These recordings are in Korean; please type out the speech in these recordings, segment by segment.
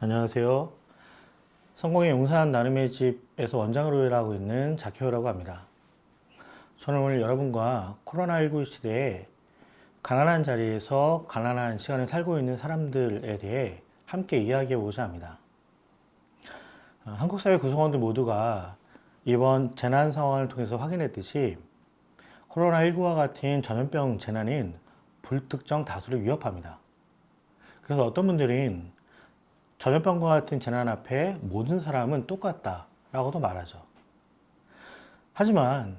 안녕하세요. 성공의 용산 나눔의 집에서 원장으로 일하고 있는 자키호라고 합니다. 저는 오늘 여러분과 코로나19 시대에 가난한 자리에서 가난한 시간을 살고 있는 사람들에 대해 함께 이야기해보고자 합니다. 한국 사회 구성원들 모두가 이번 재난 상황을 통해서 확인했듯이 코로나19와 같은 전염병 재난은 불특정 다수를 위협합니다. 그래서 어떤 분들은 전염병과 같은 재난 앞에 모든 사람은 똑같다라고도 말하죠. 하지만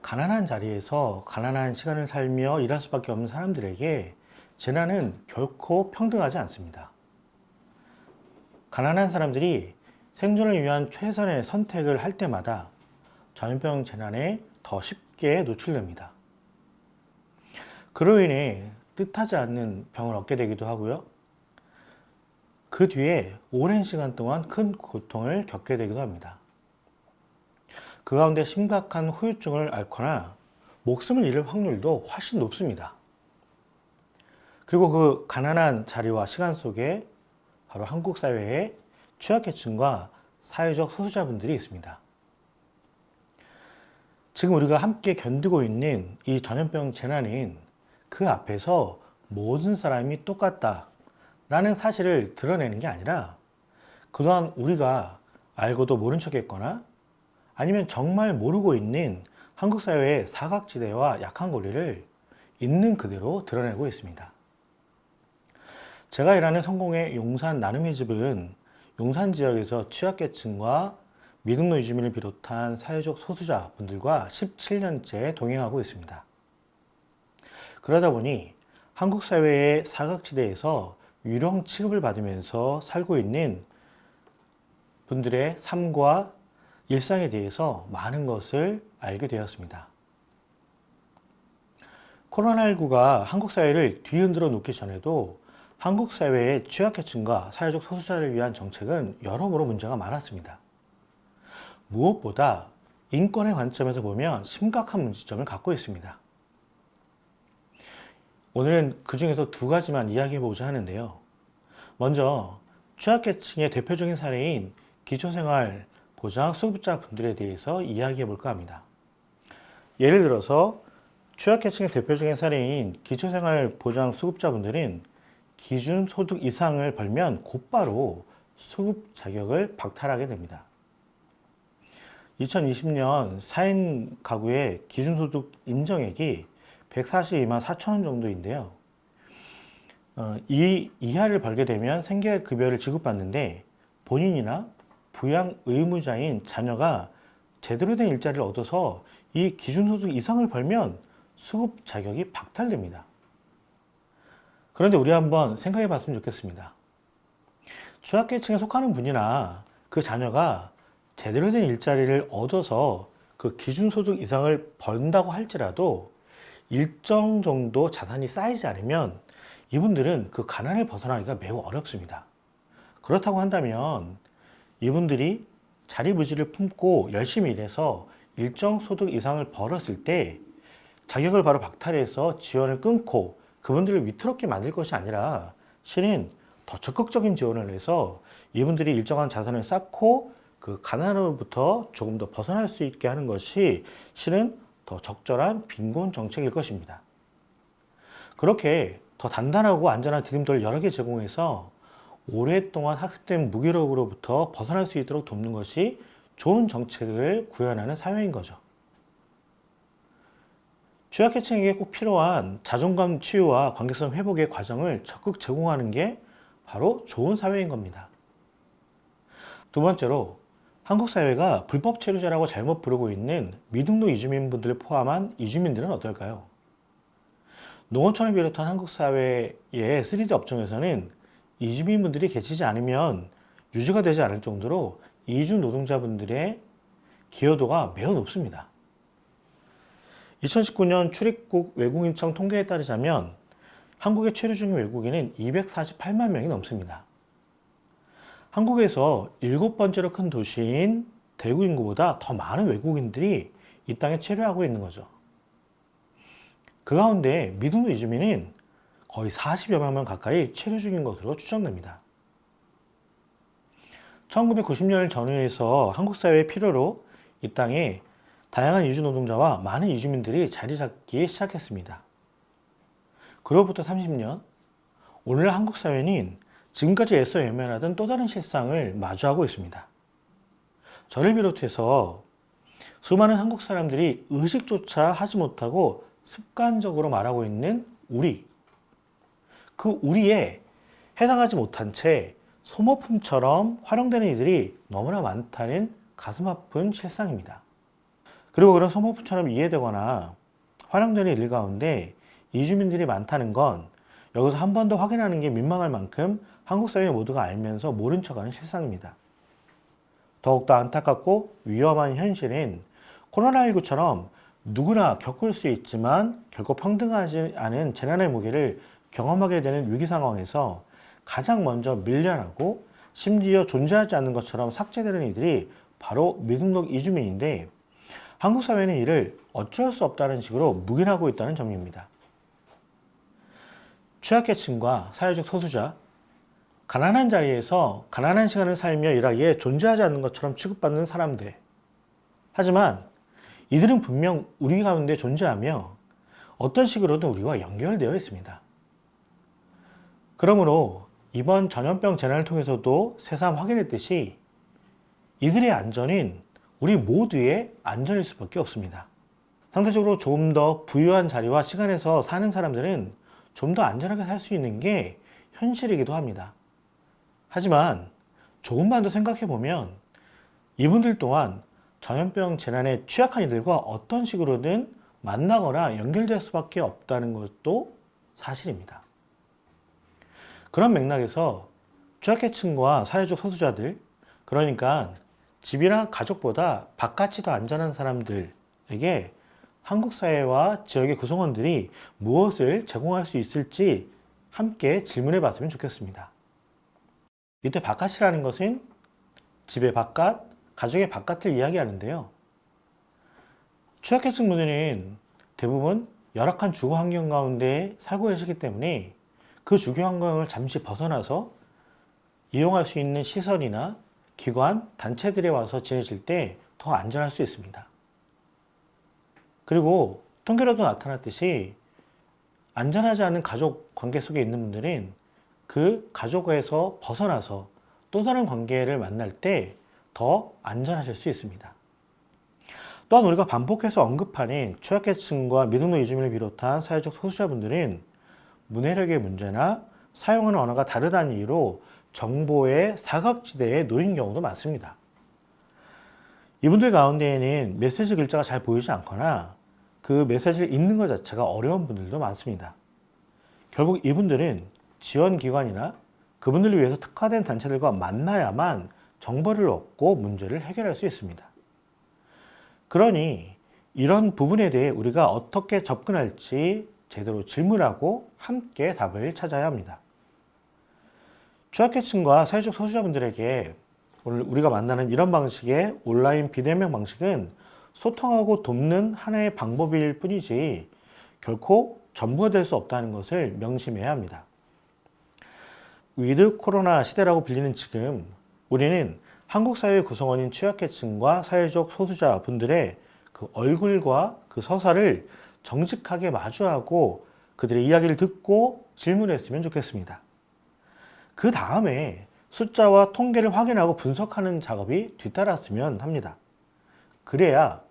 가난한 자리에서 가난한 시간을 살며 일할 수밖에 없는 사람들에게 재난은 결코 평등하지 않습니다. 가난한 사람들이 생존을 위한 최선의 선택을 할 때마다 전염병 재난에 더 쉽게 노출됩니다. 그로 인해 뜻하지 않는 병을 얻게 되기도 하고요. 그 뒤에 오랜 시간 동안 큰 고통을 겪게 되기도 합니다. 그 가운데 심각한 후유증을 앓거나 목숨을 잃을 확률도 훨씬 높습니다. 그리고 그 가난한 자리와 시간 속에 바로 한국 사회의 취약계층과 사회적 소수자분들이 있습니다. 지금 우리가 함께 견디고 있는 이 전염병 재난은 그 앞에서 모든 사람이 똑같다 라는 사실을 드러내는 게 아니라 그동안 우리가 알고도 모른 척 했거나 아니면 정말 모르고 있는 한국 사회의 사각지대와 약한 고리를 있는 그대로 드러내고 있습니다. 제가 일하는 성공의 용산 나눔의 집은 용산 지역에서 취약계층과 미등록 유지민을 비롯한 사회적 소수자분들과 17년째 동행하고 있습니다. 그러다 보니 한국 사회의 사각지대에서 유령 취급을 받으면서 살고 있는 분들의 삶과 일상에 대해서 많은 것을 알게 되었습니다. 코로나19가 한국 사회를 뒤흔들어 놓기 전에도 한국 사회의 취약계층과 사회적 소수자를 위한 정책은 여러모로 문제가 많았습니다. 무엇보다 인권의 관점에서 보면 심각한 문제점을 갖고 있습니다. 오늘은 그 중에서 두 가지만 이야기해보고자 하는데요. 먼저 취약계층의 대표적인 사례인 기초생활보장 수급자분들에 대해서 이야기해볼까 합니다. 예를 들어서 취약계층의 대표적인 사례인 기초생활보장 수급자분들은 기준소득 이상을 벌면 곧바로 수급 자격을 박탈하게 됩니다. 2020년 4인 가구의 기준소득 인정액이 142만 4천 원 정도인데요. 이 이하를 벌게 되면 생계급여를 지급받는데 본인이나 부양 의무자인 자녀가 제대로 된 일자리를 얻어서 이 기준소득 이상을 벌면 수급 자격이 박탈됩니다. 그런데 우리 한번 생각해 봤으면 좋겠습니다. 취약계층에 속하는 분이나 그 자녀가 제대로 된 일자리를 얻어서 그 기준소득 이상을 번다고 할지라도 일정 정도 자산이 쌓이지 않으면 이분들은 그 가난을 벗어나기가 매우 어렵습니다. 그렇다고 한다면 이분들이 자리부지를 품고 열심히 일해서 일정 소득 이상을 벌었을 때 자격을 바로 박탈해서 지원을 끊고 그분들을 위태롭게 만들 것이 아니라 실은 더 적극적인 지원을 해서 이분들이 일정한 자산을 쌓고 그 가난으로부터 조금 더 벗어날 수 있게 하는 것이 실은 더 적절한 빈곤 정책일 것입니다. 그렇게 더 단단하고 안전한 디딤돌을 여러 개 제공해서 오랫동안 학습된 무기력으로부터 벗어날 수 있도록 돕는 것이 좋은 정책을 구현하는 사회인 거죠. 취약계층에게 꼭 필요한 자존감 치유와 관계성 회복의 과정을 적극 제공하는 게 바로 좋은 사회인 겁니다. 두 번째로 한국 사회가 불법 체류자라고 잘못 부르고 있는 미등록 이주민분들을 포함한 이주민들은 어떨까요? 농어촌을 비롯한 한국 사회의 3D 업종에서는 이주민분들이 계시지 않으면 유지가 되지 않을 정도로 이주 노동자분들의 기여도가 매우 높습니다. 2019년 출입국 외국인청 통계에 따르자면 한국에 체류 중인 외국인은 248만 명이 넘습니다. 한국에서 7번째로 큰 도시인 대구 인구보다 더 많은 외국인들이 이 땅에 체류하고 있는 거죠. 그 가운데 미등록 이주민은 거의 40여만 명 가까이 체류 중인 것으로 추정됩니다. 1990년을 전후해서 한국 사회의 필요로 이 땅에 다양한 이주 노동자와 많은 이주민들이 자리 잡기 시작했습니다. 그로부터 30년, 오늘날 한국 사회는 지금까지 애써 외면하던 또 다른 실상을 마주하고 있습니다. 저를 비롯해서 수많은 한국 사람들이 의식조차 하지 못하고 습관적으로 말하고 있는 우리. 그 우리에 해당하지 못한 채 소모품처럼 활용되는 이들이 너무나 많다는 가슴 아픈 실상입니다. 그리고 그런 소모품처럼 이해되거나 활용되는 이들 가운데 이주민들이 많다는 건 여기서 한 번 더 확인하는 게 민망할 만큼 한국 사회 모두가 알면서 모른 척하는 실상입니다. 더욱더 안타깝고 위험한 현실은 코로나19처럼 누구나 겪을 수 있지만 결코 평등하지 않은 재난의 무게를 경험하게 되는 위기 상황에서 가장 먼저 밀려나고 심지어 존재하지 않는 것처럼 삭제되는 이들이 바로 미등록 이주민인데 한국 사회는 이를 어쩔 수 없다는 식으로 묵인하고 있다는 점입니다. 취약계층과 사회적 소수자, 가난한 자리에서 가난한 시간을 살며 일하기에 존재하지 않는 것처럼 취급받는 사람들. 하지만 이들은 분명 우리 가운데 존재하며 어떤 식으로든 우리와 연결되어 있습니다. 그러므로 이번 전염병 재난을 통해서도 새삼 확인했듯이 이들의 안전은 우리 모두의 안전일 수밖에 없습니다. 상대적으로 좀 더 부유한 자리와 시간에서 사는 사람들은 좀 더 안전하게 살 수 있는 게 현실이기도 합니다. 하지만 조금만 더 생각해 보면 이분들 또한 전염병 재난에 취약한 이들과 어떤 식으로든 만나거나 연결될 수밖에 없다는 것도 사실입니다. 그런 맥락에서 취약계층과 사회적 소수자들, 그러니까 집이나 가족보다 바깥이 더 안전한 사람들에게 한국 사회와 지역의 구성원들이 무엇을 제공할 수 있을지 함께 질문해 봤으면 좋겠습니다. 이때 바깥이라는 것은 집의 바깥, 가족의 바깥을 이야기하는데요. 취약계층 분들은 대부분 열악한 주거 환경 가운데 살고 계시기 때문에 그 주거 환경을 잠시 벗어나서 이용할 수 있는 시설이나 기관, 단체들에 와서 지내실 때 더 안전할 수 있습니다. 그리고 통계로도 나타났듯이 안전하지 않은 가족 관계 속에 있는 분들은 그 가족에서 벗어나서 또 다른 관계를 만날 때 더 안전하실 수 있습니다. 또한 우리가 반복해서 언급하는 취약계층과 미등록 이주민을 비롯한 사회적 소수자분들은 문해력의 문제나 사용하는 언어가 다르다는 이유로 정보의 사각지대에 놓인 경우도 많습니다. 이분들 가운데에는 메시지 글자가 잘 보이지 않거나 그 메시지를 읽는 것 자체가 어려운 분들도 많습니다. 결국 이분들은 지원기관이나 그분들을 위해서 특화된 단체들과 만나야만 정보를 얻고 문제를 해결할 수 있습니다. 그러니 이런 부분에 대해 우리가 어떻게 접근할지 제대로 질문하고 함께 답을 찾아야 합니다. 취약계층과 사회적 소수자분들에게 오늘 우리가 만나는 이런 방식의 온라인 비대면 방식은 소통하고 돕는 하나의 방법일 뿐이지 결코 전부가 될 수 없다는 것을 명심해야 합니다. 위드 코로나 시대라고 불리는 지금 우리는 한국 사회 구성원인 취약계층과 사회적 소수자 분들의 그 얼굴과 그 서사를 정직하게 마주하고 그들의 이야기를 듣고 질문했으면 좋겠습니다. 그 다음에 숫자와 통계를 확인하고 분석하는 작업이 뒤따랐으면 합니다. 그래야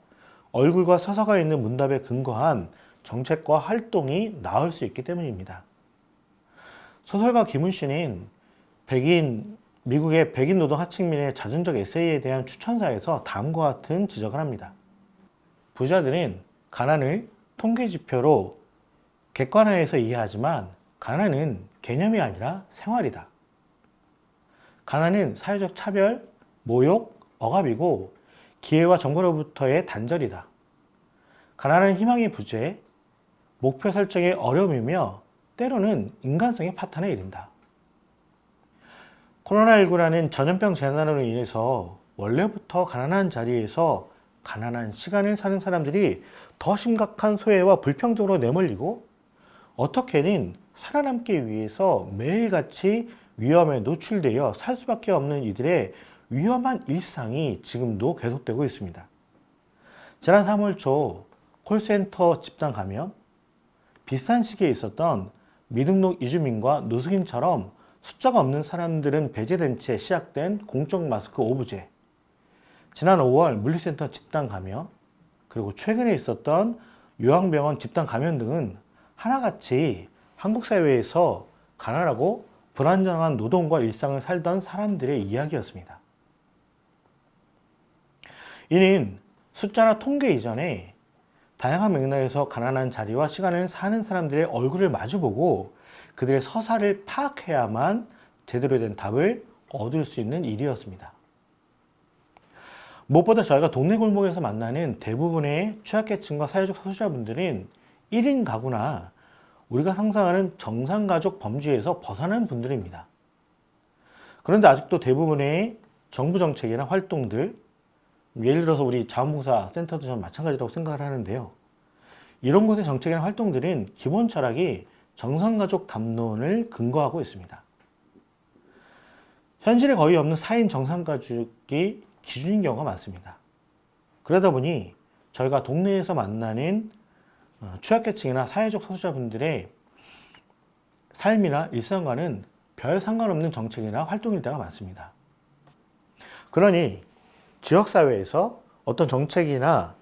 얼굴과 서사가 있는 문답에 근거한 정책과 활동이 나올 수 있기 때문입니다. 소설가 김훈 씨는 미국의 백인 노동 하층민의 자전적 에세이에 대한 추천사에서 다음과 같은 지적을 합니다. 부자들은 가난을 통계 지표로 객관화해서 이해하지만 가난은 개념이 아니라 생활이다. 가난은 사회적 차별, 모욕, 억압이고 기회와 정보로부터의 단절이다. 가난은 희망의 부재, 목표 설정의 어려움이며 때로는 인간성의 파탄에 이른다. 코로나19라는 전염병 재난으로 인해서 원래부터 가난한 자리에서 가난한 시간을 사는 사람들이 더 심각한 소외와 불평등으로 내몰리고 어떻게든 살아남기 위해서 매일같이 위험에 노출되어 살 수밖에 없는 이들의 위험한 일상이 지금도 계속되고 있습니다. 지난 3월 초 콜센터 집단 감염, 비슷한 시기에 있었던 미등록 이주민과 노숙인처럼 숫자가 없는 사람들은 배제된 채 시작된 공적 마스크 오부제, 지난 5월 물리센터 집단 감염, 그리고 최근에 있었던 요양병원 집단 감염 등은 하나같이 한국 사회에서 가난하고 불안정한 노동과 일상을 살던 사람들의 이야기였습니다. 이는 숫자나 통계 이전에 다양한 맥락에서 가난한 자리와 시간을 사는 사람들의 얼굴을 마주보고 그들의 서사를 파악해야만 제대로 된 답을 얻을 수 있는 일이었습니다. 무엇보다 저희가 동네 골목에서 만나는 대부분의 취약계층과 사회적 소수자분들은 1인 가구나 우리가 상상하는 정상가족 범주에서 벗어난 분들입니다. 그런데 아직도 대부분의 정부 정책이나 활동들, 예를 들어서 우리 자원봉사 센터도 저는 마찬가지라고 생각을 하는데요. 이런 곳의 정책이나 활동들은 기본 철학이 정상가족 담론을 근거하고 있습니다. 현실에 거의 없는 4인 정상가족이 기준인 경우가 많습니다. 그러다 보니 저희가 동네에서 만나는 취약계층이나 사회적 소수자분들의 삶이나 일상과는 별 상관없는 정책이나 활동일 때가 많습니다. 그러니 지역사회에서 어떤 정책이나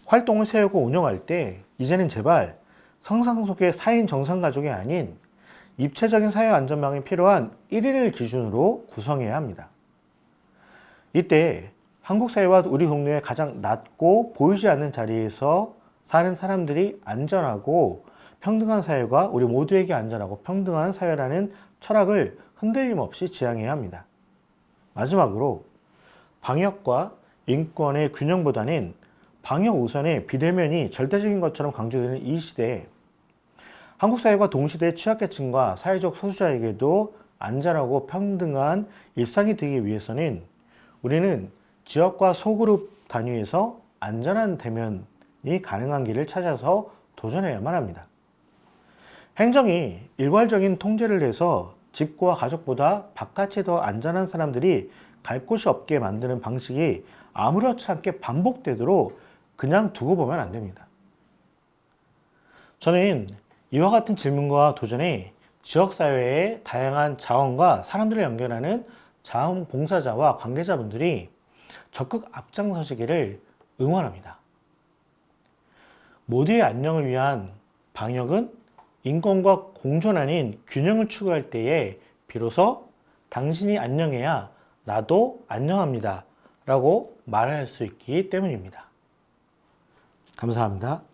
활동을 세우고 운영할 때 이제는 제발 상상 속의 4인 정상가족이 아닌 입체적인 사회 안전망이 필요한 1인을 기준으로 구성해야 합니다. 이때 한국 사회와 우리 동네의 가장 낮고 보이지 않는 자리에서 사는 사람들이 안전하고 평등한 사회가 우리 모두에게 안전하고 평등한 사회라는 철학을 흔들림 없이 지향해야 합니다. 마지막으로 방역과 인권의 균형보다는 방역 우선의 비대면이 절대적인 것처럼 강조되는 이 시대에 한국 사회가 동시대의 취약계층과 사회적 소수자에게도 안전하고 평등한 일상이 되기 위해서는 우리는 지역과 소그룹 단위에서 안전한 대면이 가능한 길을 찾아서 도전해야만 합니다. 행정이 일괄적인 통제를 해서 집과 가족보다 바깥이 더 안전한 사람들이 갈 곳이 없게 만드는 방식이 아무렇지 않게 반복되도록 그냥 두고 보면 안 됩니다. 저는 이와 같은 질문과 도전에 지역사회의 다양한 자원과 사람들을 연결하는 자원봉사자와 관계자분들이 적극 앞장서시기를 응원합니다. 모두의 안녕을 위한 방역은 인권과 공존 아닌 균형을 추구할 때에 비로소 당신이 안녕해야 나도 안녕합니다 라고 말할 수 있기 때문입니다. 감사합니다.